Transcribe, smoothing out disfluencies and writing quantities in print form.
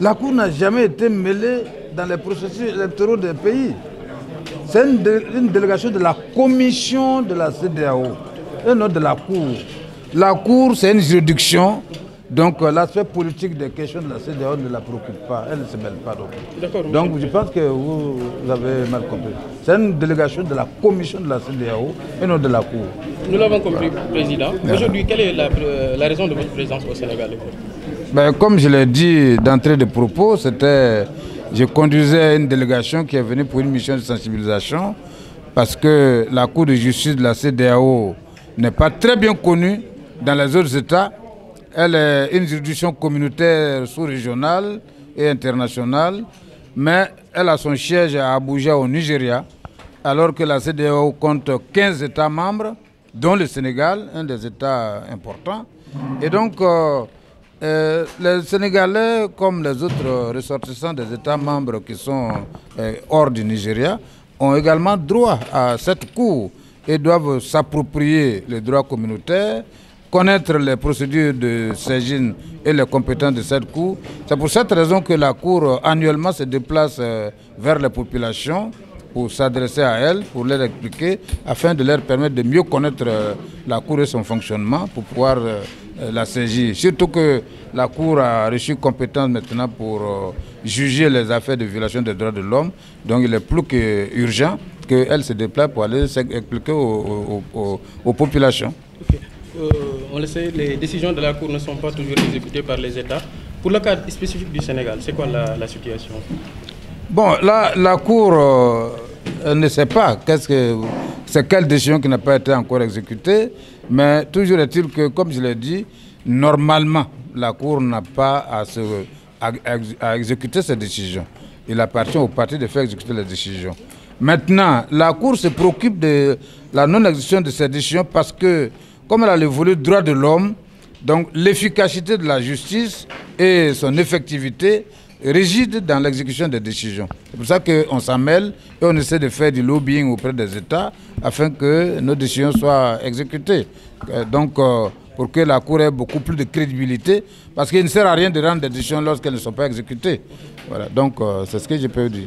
La Cour n'a jamais été mêlée dans les processus électoraux des pays. C'est une délégation de la commission de la CEDEAO et non de la Cour. La Cour, c'est une juridiction, donc l'aspect politique des questions de la CEDEAO ne la préoccupe pas, elle ne se mêle pas. Donc je pense que vous avez mal compris. C'est une délégation de la commission de la CEDEAO et non de la Cour. Nous l'avons compris, Président. Aujourd'hui, quelle est la raison de votre présence au Sénégal? Comme je l'ai dit d'entrée de propos, je conduisais une délégation qui est venue pour une mission de sensibilisation parce que la Cour de justice de la CEDEAO n'est pas très bien connue dans les autres États. Elle est une juridiction communautaire sous-régionale et internationale, mais elle a son siège à Abuja au Nigeria, alors que la CEDEAO compte 15 États membres, dont le Sénégal, un des États importants. Et donc, les Sénégalais, comme les autres ressortissants des États membres qui sont hors du Nigeria, ont également droit à cette cour et doivent s'approprier les droits communautaires, connaître les procédures de saisine et les compétences de cette cour. C'est pour cette raison que la cour annuellement se déplace vers les populations pour s'adresser à elles, pour leur expliquer, afin de leur permettre de mieux connaître la cour et son fonctionnement pour pouvoir la saisir. Surtout que la Cour a reçu compétence maintenant pour juger les affaires de violation des droits de l'homme. Donc il est plus qu'urgent qu'elle se déplace pour aller expliquer aux populations. Okay. On le sait, les décisions de la Cour ne sont pas toujours exécutées par les États. Pour le cas spécifique du Sénégal, c'est quoi la situation? Bon, la Cour ne sait pas c'est quelle décision qui n'a pas été encore exécutée, mais toujours est-il que, comme je l'ai dit, normalement, la Cour n'a pas à exécuter ces décisions. Il appartient au parti de faire exécuter les décisions. Maintenant, la Cour se préoccupe de la non-exécution de ces décisions parce que, comme elle a le volet droit de l'homme, donc l'efficacité de la justice et son effectivité rigide dans l'exécution des décisions. C'est pour ça qu'on s'en mêle et on essaie de faire du lobbying auprès des États afin que nos décisions soient exécutées. Donc, pour que la Cour ait beaucoup plus de crédibilité, parce qu'il ne sert à rien de rendre des décisions lorsqu'elles ne sont pas exécutées. Voilà, donc c'est ce que je peux dire.